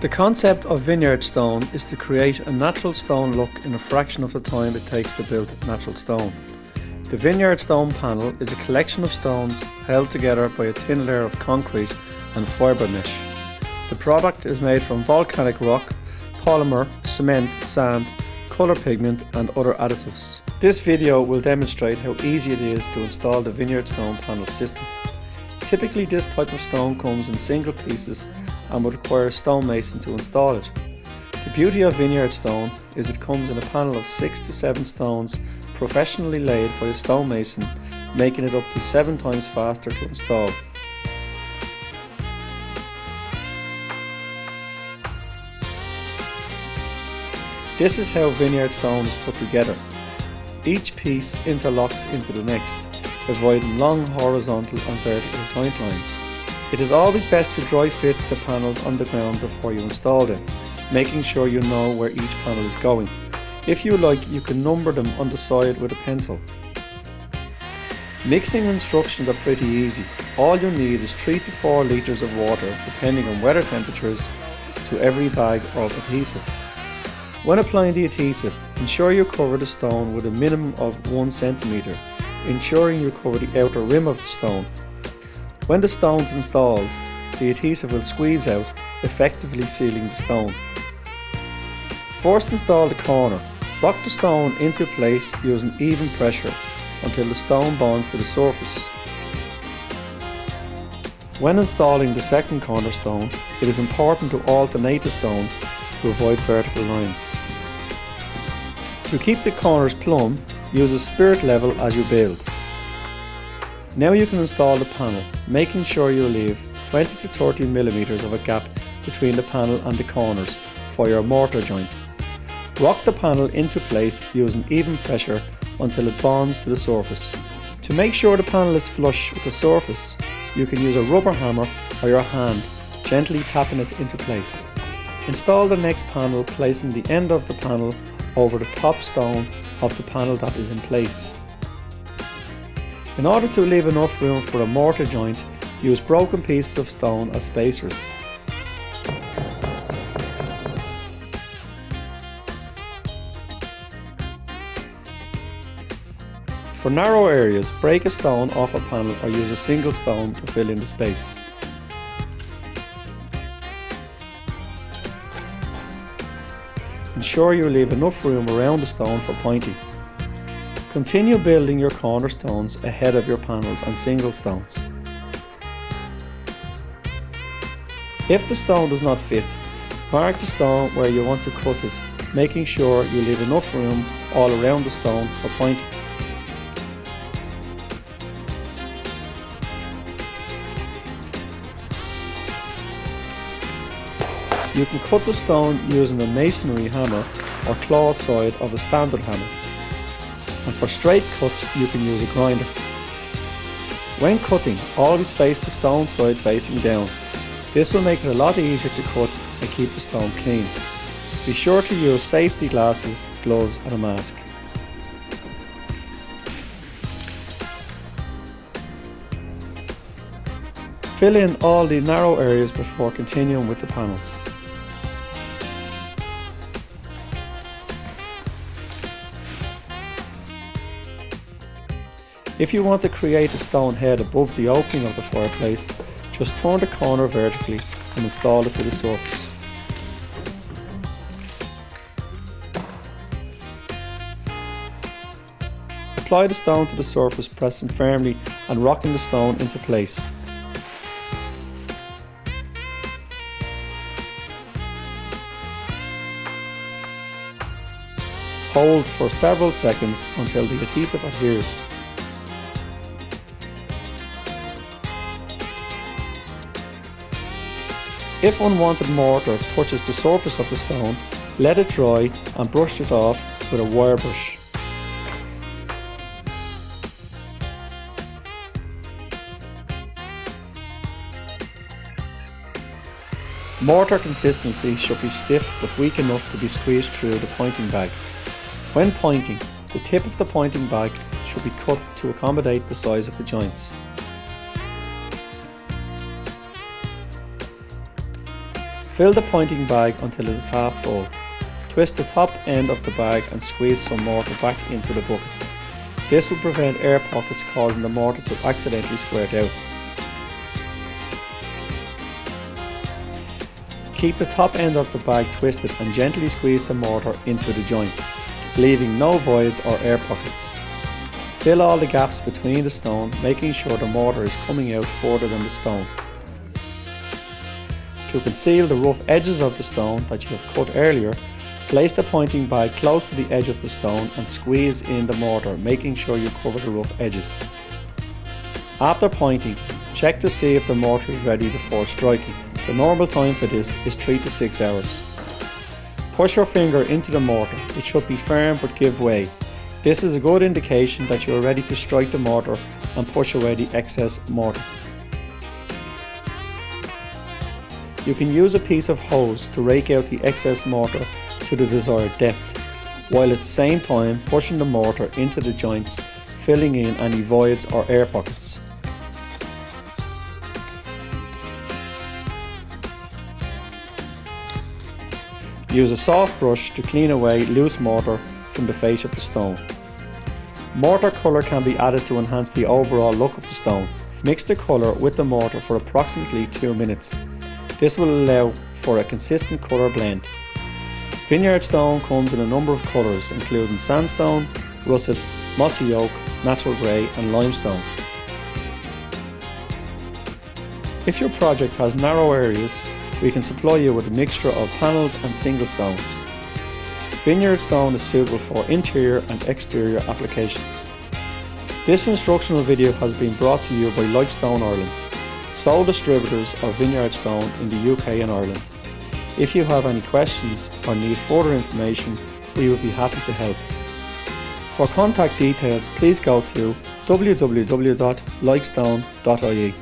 The concept of Vineyard Stone is to create a natural stone look in a fraction of the time it takes to build natural stone. The Vineyard Stone Panel is a collection of stones held together by a thin layer of concrete and fibre mesh. The product is made from volcanic rock, polymer, cement, sand, colour pigment and other additives. This video will demonstrate how easy it is to install the Vineyard Stone Panel system. Typically this type of stone comes in single pieces and would require a stonemason to install it. The beauty of Vineyard Stone is it comes in a panel of 6 to 7 stones professionally laid by a stonemason, making it up to 7 times faster to install. This is how Vineyard Stone is put together. Each piece interlocks into the next, avoiding long horizontal and vertical joint lines. It is always best to dry fit the panels on the ground before you install them, making sure you know where each panel is going. If you like, you can number them on the side with a pencil. Mixing instructions are pretty easy. All you need is 3 to 4 litres of water, depending on weather temperatures, to every bag of adhesive. When applying the adhesive, ensure you cover the stone with a minimum of 1 centimetre, ensuring you cover the outer rim of the stone. When the stone is installed, the adhesive will squeeze out, effectively sealing the stone. First install the corner. Rock the stone into place using even pressure until the stone bonds to the surface. When installing the second cornerstone, it is important to alternate the stone to avoid vertical lines. To keep the corners plumb, use a spirit level as you build. Now you can install the panel, making sure you leave 20 to 30 mm of a gap between the panel and the corners for your mortar joint. Rock the panel into place using even pressure until it bonds to the surface. To make sure the panel is flush with the surface, you can use a rubber hammer or your hand, gently tapping it into place. Install the next panel, placing the end of the panel over the top stone of the panel that is in place. In order to leave enough room for a mortar joint, use broken pieces of stone as spacers. For narrow areas, break a stone off a panel or use a single stone to fill in the space. Ensure you leave enough room around the stone for pointing. Continue building your cornerstones ahead of your panels and single stones. If the stone does not fit, mark the stone where you want to cut it, making sure you leave enough room all around the stone for pointing. You can cut the stone using a masonry hammer or claw side of a standard hammer. And for straight cuts, you can use a grinder. When cutting, always face the stone side facing down. This will make it a lot easier to cut and keep the stone clean. Be sure to use safety glasses, gloves and a mask. Fill in all the narrow areas before continuing with the panels. If you want to create a stone head above the opening of the fireplace, just turn the corner vertically and install it to the surface. Apply the stone to the surface, pressing firmly and rocking the stone into place. Hold for several seconds until the adhesive adheres. If unwanted mortar touches the surface of the stone, let it dry and brush it off with a wire brush. Mortar consistency should be stiff but weak enough to be squeezed through the pointing bag. When pointing, the tip of the pointing bag should be cut to accommodate the size of the joints. Fill the pointing bag until it is half full. Twist the top end of the bag and squeeze some mortar back into the bucket. This will prevent air pockets causing the mortar to accidentally squirt out. Keep the top end of the bag twisted and gently squeeze the mortar into the joints, leaving no voids or air pockets. Fill all the gaps between the stone, making sure the mortar is coming out further than the stone. To conceal the rough edges of the stone that you have cut earlier, place the pointing bag close to the edge of the stone and squeeze in the mortar, making sure you cover the rough edges. After pointing, check to see if the mortar is ready before striking. The normal time for this is 3 to 6 hours. Push your finger into the mortar. It should be firm but give way. This is a good indication that you are ready to strike the mortar and push away the excess mortar. You can use a piece of hose to rake out the excess mortar to the desired depth, while at the same time pushing the mortar into the joints, filling in any voids or air pockets. Use a soft brush to clean away loose mortar from the face of the stone. Mortar colour can be added to enhance the overall look of the stone. Mix the colour with the mortar for approximately 2 minutes. This will allow for a consistent colour blend. Vineyard stone comes in a number of colours including sandstone, russet, mossy oak, natural grey and limestone. If your project has narrow areas, we can supply you with a mixture of panels and single stones. Vineyard stone is suitable for interior and exterior applications. This instructional video has been brought to you by Lightstone Ireland, sole distributors of Vineyard Stone in the UK and Ireland. If you have any questions or need further information, we would be happy to help. For contact details, please go to www.lightstone.ie.